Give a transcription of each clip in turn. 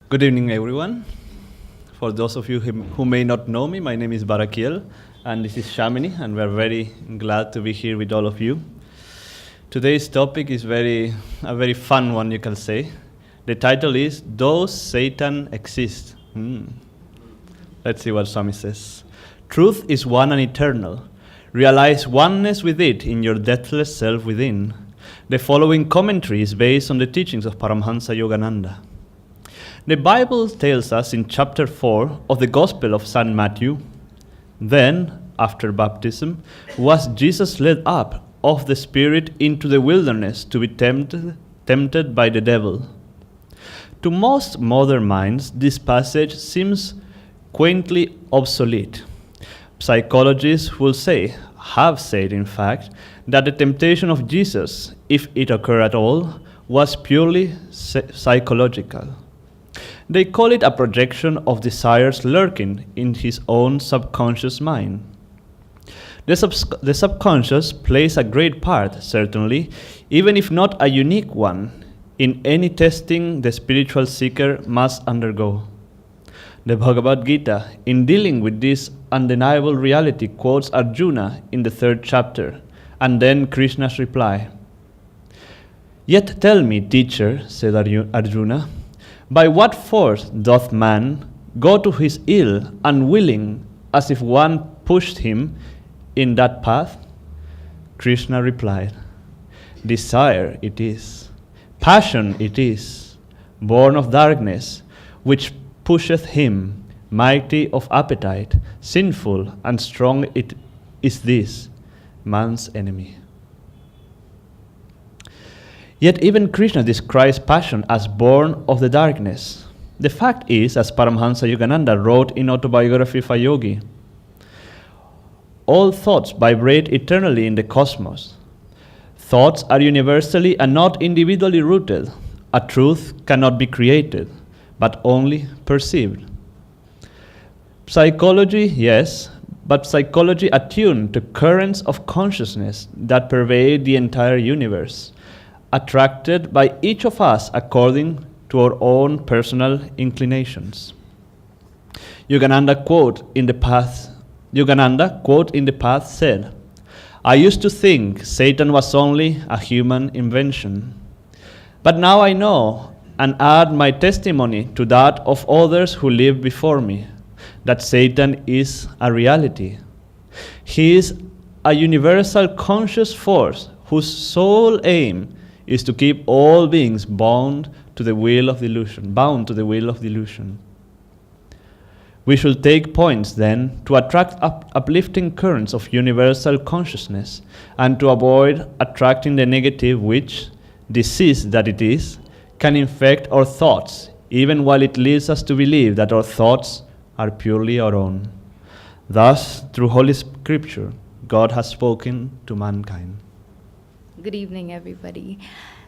Good evening, everyone. For those of you who may not know me, my name is Baraquiel, and this is Shamini, and we're very glad to be here with all of you. Today's topic is a very fun one, you can say. The title is, Does Satan Exist? Let's see what Swami says. Truth is one and eternal. Realize oneness with it in your deathless self within. The following commentary is based on the teachings of Paramhansa Yogananda. The Bible tells us in chapter 4 of the Gospel of St. Matthew, then, after baptism, was Jesus led up of the Spirit into the wilderness to be tempted by the devil. To most modern minds, this passage seems quaintly obsolete. Psychologists have said in fact, that the temptation of Jesus, if it occurred at all, was purely psychological. They call it a projection of desires lurking in his own subconscious mind. The subconscious plays a great part, certainly, even if not a unique one, in any testing the spiritual seeker must undergo. The Bhagavad Gita, in dealing with this undeniable reality, quotes Arjuna in the 3rd chapter, and then Krishna's reply. Yet tell me, teacher, said Arjuna, by what force doth man go to his ill unwilling, as if one pushed him in that path? Krishna replied, desire it is, passion it is, born of darkness, which pusheth him, mighty of appetite, sinful and strong it is this, man's enemy. Yet even Krishna describes passion as born of the darkness. The fact is, as Paramhansa Yogananda wrote in Autobiography of a Yogi, all thoughts vibrate eternally in the cosmos. Thoughts are universally and not individually rooted. A truth cannot be created, but only perceived. Psychology, yes, but psychology attuned to currents of consciousness that pervade the entire universe, attracted by each of us according to our own personal inclinations. Yogananda quote in the past said, I used to think Satan was only a human invention, but now I know and add my testimony to that of others who lived before me, that Satan is a reality. He is a universal conscious force whose sole aim is to keep all beings bound to the wheel of delusion. We should take points then to attract uplifting currents of universal consciousness and to avoid attracting the negative which, disease that it is, can infect our thoughts, even while it leads us to believe that our thoughts are purely our own. Thus, through Holy Scripture, God has spoken to mankind. Good evening, everybody.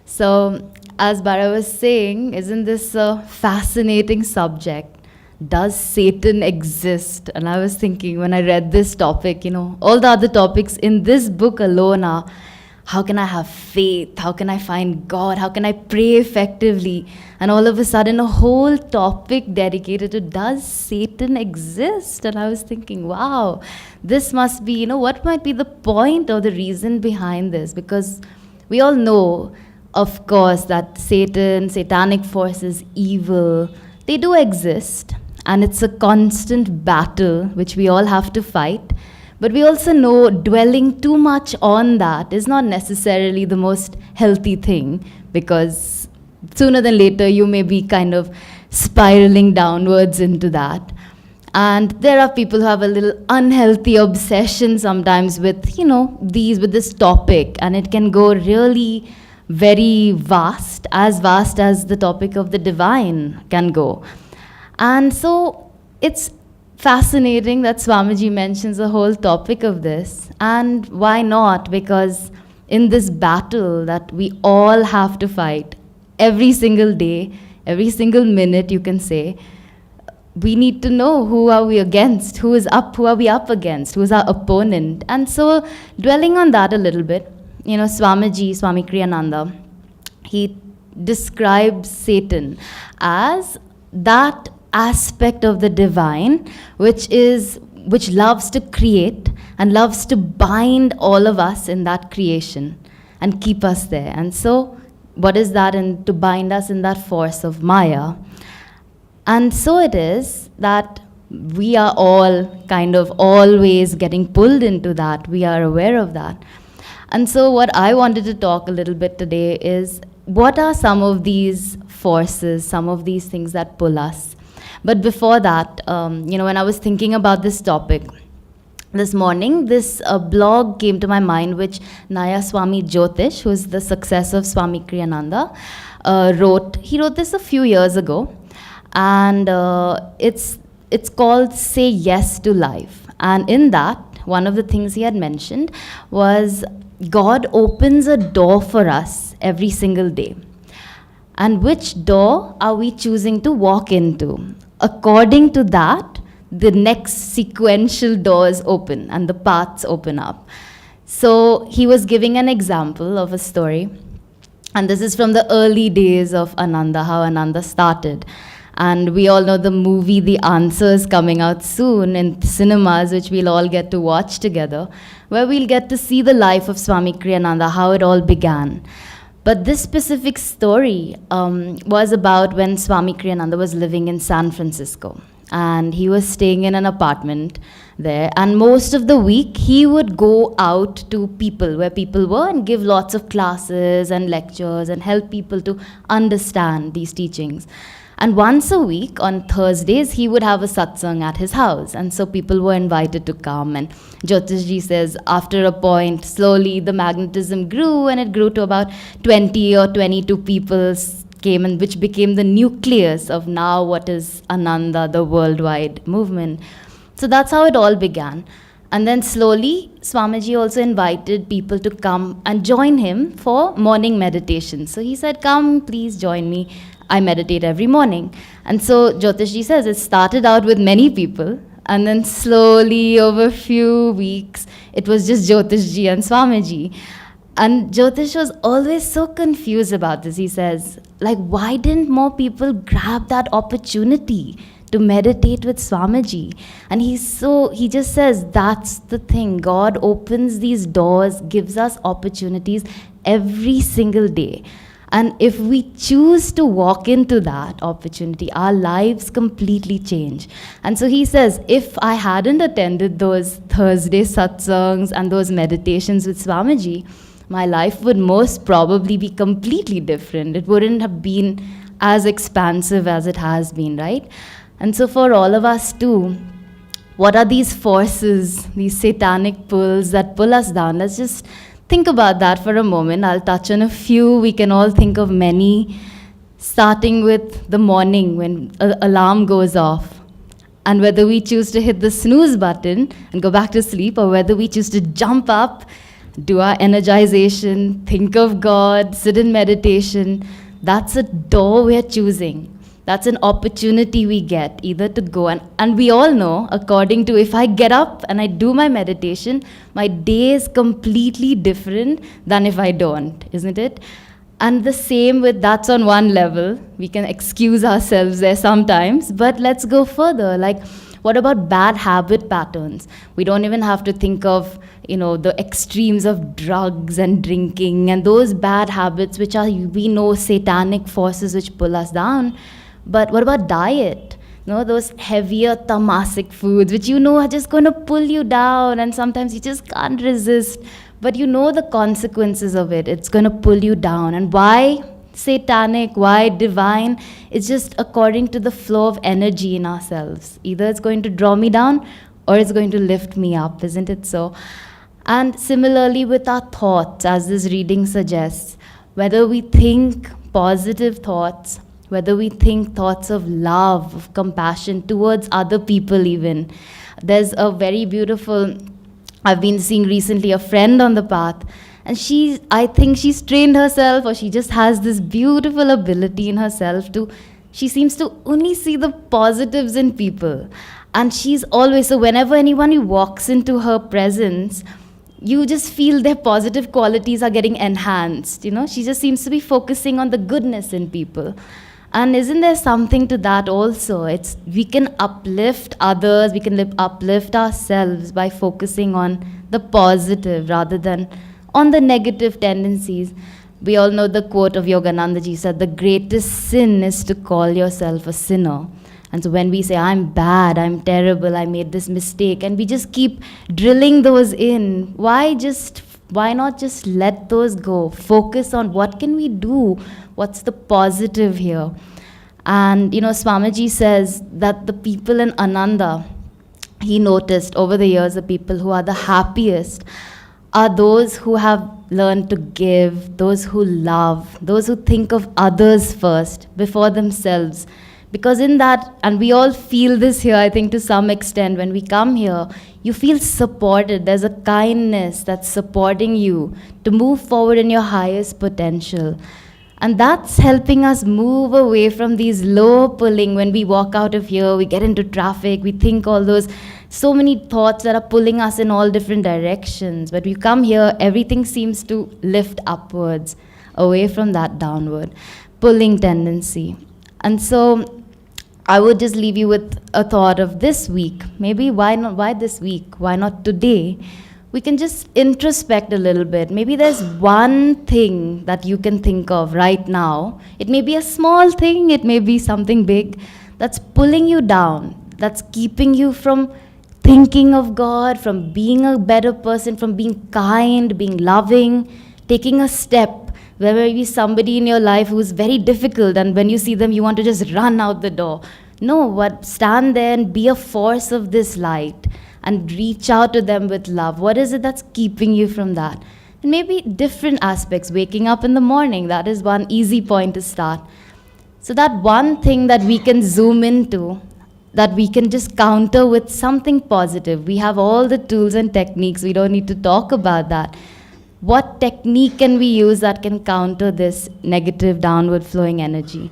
So, as Bara was saying, isn't this a fascinating subject? Does Satan exist? And I was thinking when I read this topic, all the other topics in this book alone are, how can I have faith? How can I find God? How can I pray effectively? And all of a sudden, a whole topic dedicated to, does Satan exist? And I was thinking, wow, this must be, what might be the point or the reason behind this? Because we all know, of course, that satanic forces, evil, they do exist. And it's a constant battle which we all have to fight. But we also know dwelling too much on that is not necessarily the most healthy thing, because sooner than later you may be kind of spiraling downwards into that. And there are people who have a little unhealthy obsession sometimes with, with this topic, and it can go really very vast as the topic of the divine can go. And so it's fascinating that Swamiji mentions the whole topic of this. And why not? Because in this battle that we all have to fight every single day, every single minute, you can say, we need to know who are we against, who are we up against, who is our opponent. And so dwelling on that a little bit, Swami Kriyananda, he describes Satan as that aspect of the divine which loves to create and loves to bind all of us in that creation and keep us there. And so what is that? And to bind us in that force of Maya. And so it is that we are all kind of always getting pulled into that. We are aware of that. And so what I wanted to talk a little bit today is, what are some of these forces, some of these things that pull us? But before that, when I was thinking about this topic this morning, this blog came to my mind, which Naya Swami Jyotish, who is the successor of Swami Kriyananda, wrote. He wrote this a few years ago, and it's called Say Yes to Life. And in that, one of the things he had mentioned was God opens a door for us every single day. And which door are we choosing to walk into? According to that, the next sequential doors open and the paths open up. So he was giving an example of a story. And this is from the early days of Ananda, how Ananda started. And we all know the movie The Answer is coming out soon in cinemas, which we'll all get to watch together, where we'll get to see the life of Swami Kriyananda, how it all began. But this specific story was about when Swami Kriyananda was living in San Francisco. And he was staying in an apartment there. And most of the week, he would go out to people, where people were, and give lots of classes and lectures and help people to understand these teachings. And once a week, on Thursdays, he would have a satsang at his house. And so people were invited to come. And Jyotishji says, after a point, slowly the magnetism grew, and it grew to about 20 or 22 people came, and which became the nucleus of now what is Ananda, the worldwide movement. So that's how it all began. And then slowly, Swamiji also invited people to come and join him for morning meditation. So he said, come, please join me. I meditate every morning. And so Jyotishji says it started out with many people, and then slowly over a few weeks, it was just Jyotishji and Swamiji. And Jyotish was always so confused about this. He says, why didn't more people grab that opportunity to meditate with Swamiji? And he just says, that's the thing. God opens these doors, gives us opportunities every single day. And if we choose to walk into that opportunity, our lives completely change. And so he says, if I hadn't attended those Thursday satsangs and those meditations with Swamiji, my life would most probably be completely different. It wouldn't have been as expansive as it has been, right? And so for all of us too, what are these forces, these satanic pulls that pull us down? Let's just think about that for a moment. I'll touch on a few. We can all think of many, starting with the morning when an alarm goes off. And whether we choose to hit the snooze button and go back to sleep, or whether we choose to jump up, do our energization, think of God, sit in meditation, that's a door we're choosing. That's an opportunity we get, either to go. And we all know, according to, if I get up and I do my meditation, my day is completely different than if I don't, isn't it? And the same with, that's on one level. We can excuse ourselves there sometimes, but let's go further. What about bad habit patterns? We don't even have to think of, the extremes of drugs and drinking and those bad habits, which are, we know, satanic forces which pull us down. But what about diet? Those heavier tamasic foods, which are just going to pull you down, and sometimes you just can't resist. But the consequences of it. It's going to pull you down. And why satanic? Why divine? It's just according to the flow of energy in ourselves. Either it's going to draw me down, or it's going to lift me up, isn't it so? And similarly with our thoughts, as this reading suggests, whether we think positive thoughts, whether we think thoughts of love, of compassion towards other people even. There's a very beautiful, I've been seeing recently a friend on the path, and I think she's trained herself, or she just has this beautiful ability in herself she seems to only see the positives in people. And she's always, so whenever anyone who walks into her presence, you just feel their positive qualities are getting enhanced, She just seems to be focusing on the goodness in people. And isn't there something to that also? We can uplift others, we can uplift ourselves by focusing on the positive rather than on the negative tendencies. We all know the quote of Yogananda ji said, the greatest sin is to call yourself a sinner. And so when we say, I'm bad, I'm terrible, I made this mistake, and we just keep drilling those in, why not just let those go? Focus on what can we do? What's the positive here? And, Swamiji says that the people in Ananda, he noticed over the years, the people who are the happiest are those who have learned to give, those who love, those who think of others first before themselves. Because in that, and we all feel this here, I think to some extent, when we come here, you feel supported. There's a kindness that's supporting you to move forward in your highest potential. And that's helping us move away from these low pulling. When we walk out of here, we get into traffic, we think all those, so many thoughts that are pulling us in all different directions. But we come here, everything seems to lift upwards, away from that downward pulling tendency. And so I would just leave you with a thought of this week. Maybe why this week? Why not today? We can just introspect a little bit. Maybe there's one thing that you can think of right now. It may be a small thing, it may be something big, that's pulling you down, that's keeping you from thinking of God, from being a better person, from being kind, being loving, taking a step. There may be somebody in your life who's very difficult, and when you see them, you want to just run out the door. No, but stand there and be a force of this light and reach out to them with love. What is it that's keeping you from that? And maybe different aspects. Waking up in the morning, that is one easy point to start. So that one thing that we can zoom into, that we can just counter with something positive. We have all the tools and techniques. We don't need to talk about that. What technique can we use that can counter this negative downward flowing energy?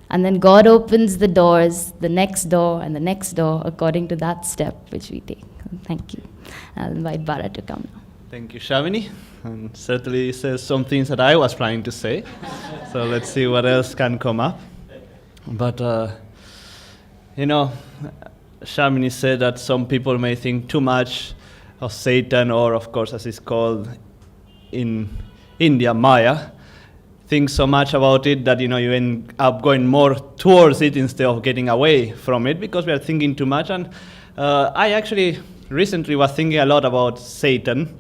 And then God opens the doors, the next door and the next door, according to that step which we take. Thank you. I'll invite Bara to come now. Thank you, Shamini. And certainly says some things that I was trying to say. So let's see what else can come up. But, Shamini said that some people may think too much of Satan, or of course, as it's called in India, Maya, think so much about it that you end up going more towards it instead of getting away from it, because we are thinking too much. And I actually recently was thinking a lot about Satan,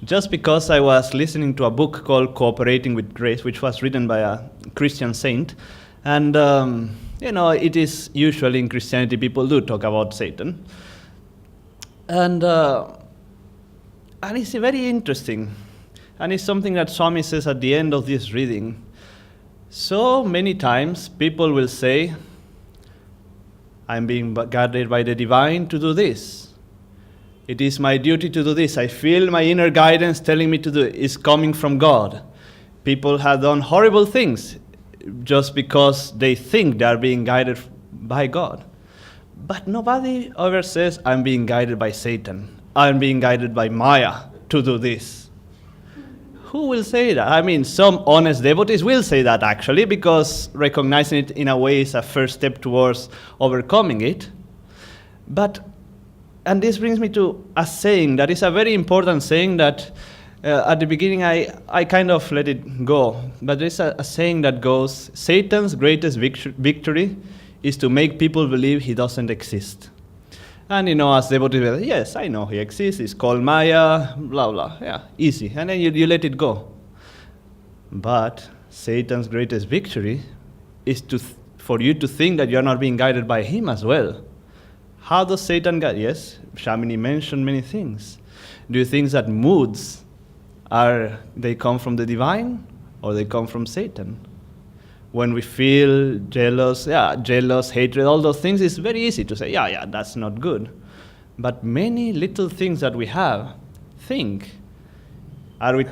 just because I was listening to a book called Cooperating with Grace, which was written by a Christian saint. And it is usually in Christianity people do talk about Satan, and it's very interesting. And it's something that Swami says at the end of this reading. So many times people will say, I'm being guided by the divine to do this. It is my duty to do this. I feel my inner guidance telling me to do it. It's coming from God. People have done horrible things just because they think they are being guided by God. But nobody ever says, I'm being guided by Satan. I'm being guided by Maya to do this. Who will say that? I mean, some honest devotees will say that actually, because recognizing it in a way is a first step towards overcoming it. And this brings me to a saying that is a very important saying that at the beginning I kind of let it go. But there's a saying that goes, Satan's greatest victory is to make people believe he doesn't exist. And as devotees, yes, I know he exists, he's called Maya, blah, blah, yeah, easy. And then you let it go. But Satan's greatest victory is for you to think that you're not being guided by him as well. How does Satan guide? Yes, Shamini mentioned many things. Do you think that moods, they come from the divine or they come from Satan? When we feel jealous, hatred, all those things, it's very easy to say, that's not good. But many little things that we have, are we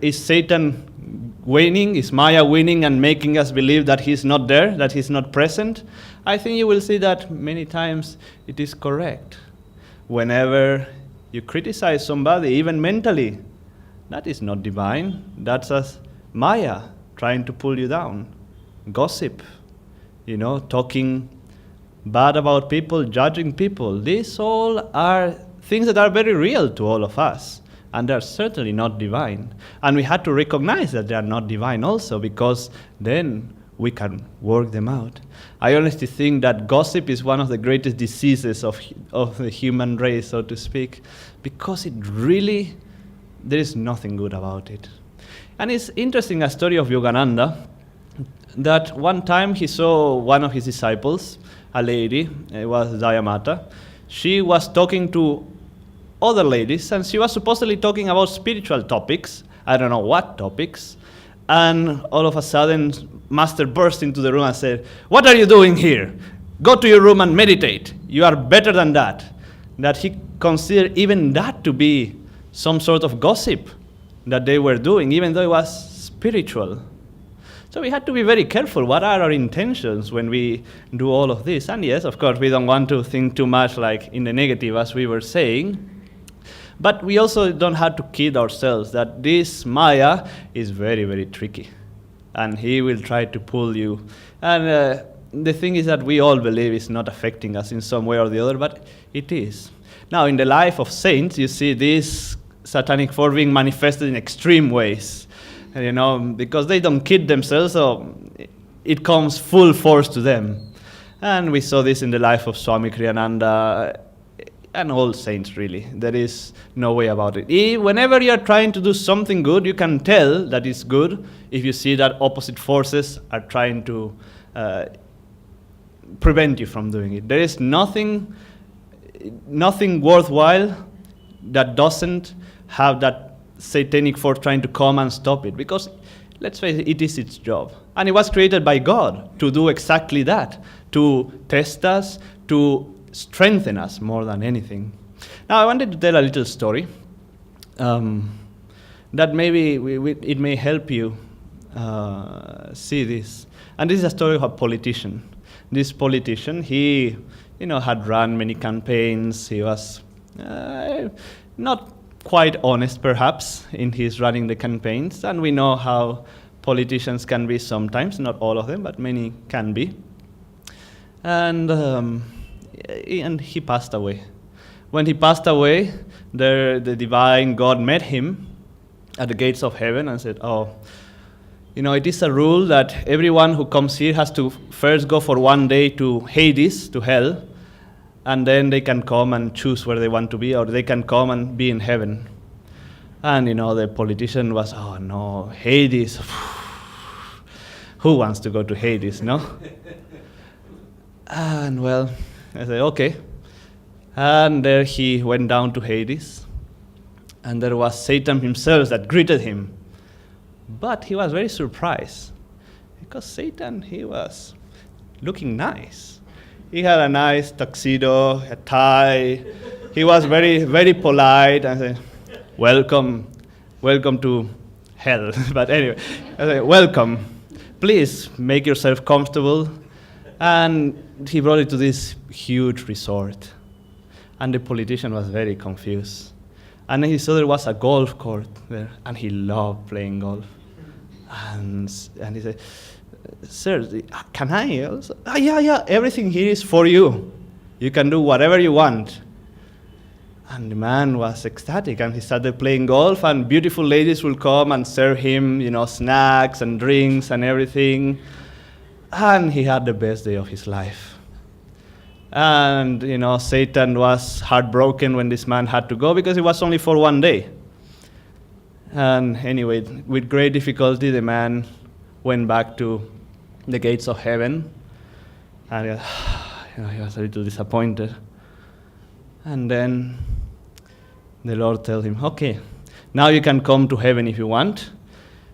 is Satan winning? Is Maya winning and making us believe that he's not there, that he's not present? I think you will see that many times it is correct. Whenever you criticize somebody, even mentally, that is not divine. That's Maya trying to pull you down. Gossip. talking bad about people, judging people. These all are things that are very real to all of us, and they're certainly not divine. And we had to recognize that they are not divine also, because then we can work them out. I honestly think that gossip is one of the greatest diseases of the human race, so to speak, because there is nothing good about it. And it's interesting, a story of Yogananda, that one time he saw one of his disciples, a lady, it was Dayamata. She was talking to other ladies, and she was supposedly talking about spiritual topics, I don't know what topics, and all of a sudden, Master burst into the room and said, "What are you doing here? Go to your room and meditate. You are better than that." That he considered even that to be some sort of gossip that they were doing, even though it was spiritual. So we had to be very careful. What are our intentions when we do all of this? And yes, of course, we don't want to think too much like in the negative, as we were saying. But we also don't have to kid ourselves that this Maya is very, very tricky. And he will try to pull you. And the thing is that we all believe it's not affecting us in some way or the other, but it is. Now, in the life of saints, you see this satanic force being manifested in extreme ways. Because they don't kid themselves, so it comes full force to them. And we saw this in the life of Swami Kriyananda and all saints, really. There is no way about it. Whenever you're trying to do something good, you can tell that it's good if you see that opposite forces are trying to prevent you from doing it. There is nothing worthwhile that doesn't have that satanic force trying to come and stop it, because let's face it, it is its job. And it was created by God to do exactly that, to test us, to strengthen us more than anything. Now, I wanted to tell a little story that maybe it may help you see this. And this is a story of a politician. This politician, he had run many campaigns. He was not quite honest, perhaps, in his running the campaigns. And we know how politicians can be sometimes, not all of them, but many can be. And he passed away. When he passed away, the divine God met him at the gates of heaven and said, it is a rule that everyone who comes here has to first go for one day to Hades, to hell, and then they can come and choose where they want to be, or they can come and be in heaven. And, the politician was, oh no, Hades. Who wants to go to Hades, no? And well, I said, okay. And there he went down to Hades. And there was Satan himself that greeted him. But he was very surprised, because Satan, he was looking nice. He had a nice tuxedo, a tie. He was very, very polite. I said, welcome to hell. But anyway, I said, welcome. Please make yourself comfortable. And he brought it to this huge resort. And the politician was very confused. And he saw there was a golf court there, and he loved playing golf. And he said, sir, can I also? Yeah, everything here is for you. You can do whatever you want. And the man was ecstatic, and he started playing golf, and beautiful ladies will come and serve him, snacks and drinks and everything. And he had the best day of his life. And, Satan was heartbroken when this man had to go, because it was only for one day. And anyway, with great difficulty, the man went back to the gates of heaven. And he was a little disappointed. And then the Lord told him, okay, now you can come to heaven if you want.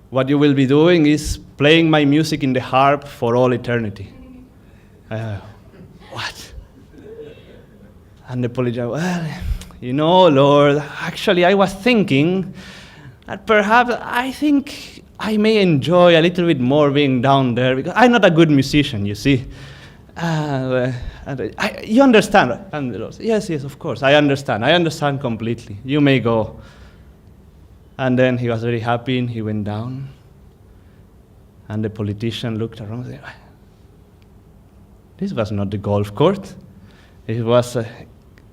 What you will be doing is playing my music in the harp for all eternity. What? And the politician, well, Lord, actually I was thinking that perhaps I think I may enjoy a little bit more being down there, because I'm not a good musician, you see. You understand? And the Lord said, yes, of course, I understand completely. You may go. And then he was very happy, and he went down. And the politician looked around and said, This was not the golf court. It was a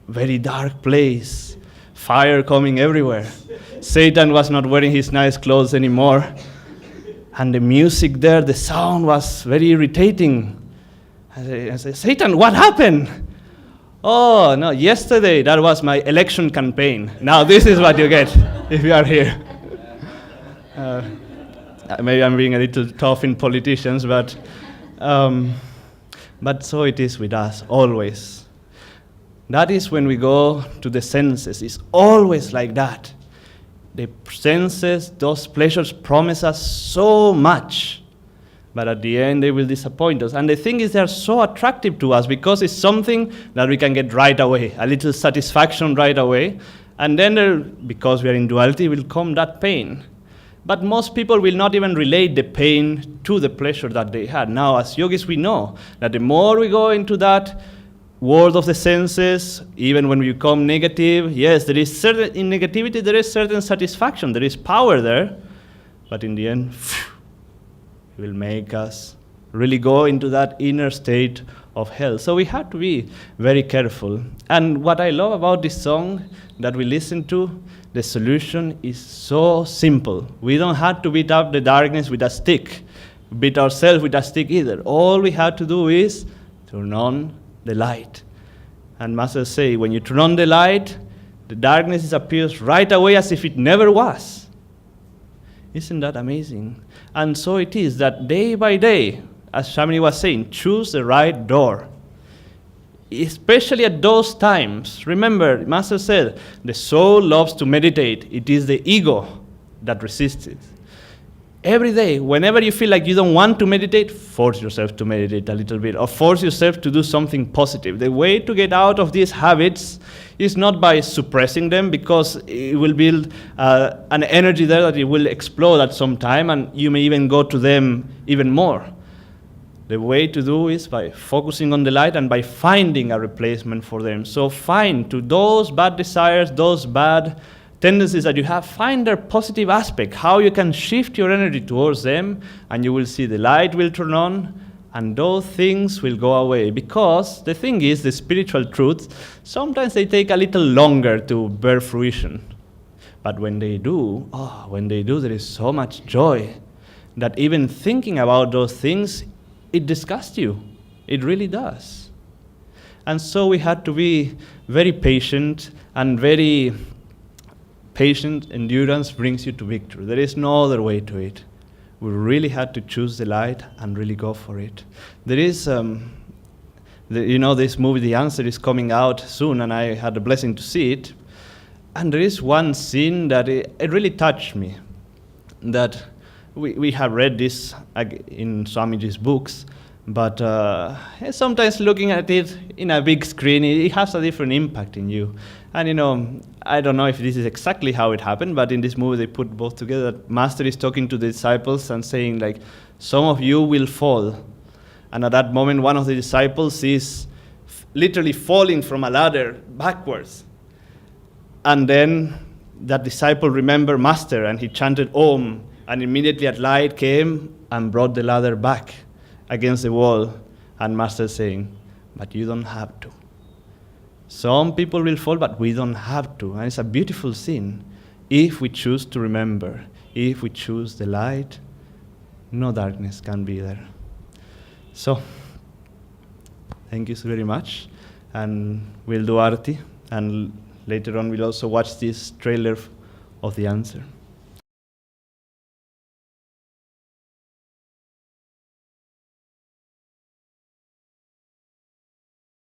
very dark place, fire coming everywhere. Satan was not wearing his nice clothes anymore. And the music there, the sound was very irritating. I said, Satan, what happened? Oh, no, yesterday that was my election campaign. Now this is what you get if you are here. Maybe I'm being a little tough in politicians, but so it is with us, always. That is when we go to the senses. It's always like that. The senses, those pleasures promise us so much, but at the end they will disappoint us. And the thing is, they are so attractive to us because it's something that we can get right away, a little satisfaction right away. And then, because we are in duality, will come that pain. But most people will not even relate the pain to the pleasure that they had. Now, as yogis, we know that the more we go into that world of the senses, even when we become negative, yes, there is certain, in negativity there is certain satisfaction, there is power there, but in the end, it will make us really go into that inner state of hell. So we have to be very careful. And what I love about this song that we listen to, the solution is so simple. We don't have to beat up the darkness with a stick, beat ourselves with a stick either. All we have to do is turn on the light. And Masters say, when you turn on the light, the darkness disappears right away as if it never was. Isn't that amazing? And so it is that day by day, as Shamini was saying, choose the right door. Especially at those times. Remember, Master said, the soul loves to meditate. It is the ego that resists it. Every day, whenever you feel like you don't want to meditate, force yourself to meditate a little bit, or force yourself to do something positive. The way to get out of these habits is not by suppressing them, because it will build an energy there that it will explode at some time, and you may even go to them even more. The way to do is by focusing on the light and by finding a replacement for them. So find to those bad desires, those bad tendencies that you have, find their positive aspect, how you can shift your energy towards them, and you will see the light will turn on, and those things will go away. Because the thing is, the spiritual truths, sometimes they take a little longer to bear fruition. But when they do, there is so much joy that even thinking about those things, it disgusts you. It really does. And so we had to be very patient, and very patient endurance brings you to victory. There is no other way to it. We really had to choose the light and really go for it. There is, this movie, The Answer, is coming out soon, and I had the blessing to see it. And there is one scene that it really touched me, that we have read this in Swamiji's books, but sometimes looking at it in a big screen, it has a different impact in you. And I don't know if this is exactly how it happened, but in this movie they put both together. That Master is talking to the disciples and saying, like, some of you will fall. And at that moment, one of the disciples is literally falling from a ladder backwards. And then that disciple remembered Master, and he chanted Om, and immediately a light came and brought the ladder back against the wall. And Master saying, but you don't have to. Some people will fall, but we don't have to. And it's a beautiful scene. If we choose to remember, if we choose the light, no darkness can be there. So, thank you so very much. And we'll do Arati. And later on, we'll also watch this trailer of The Answer.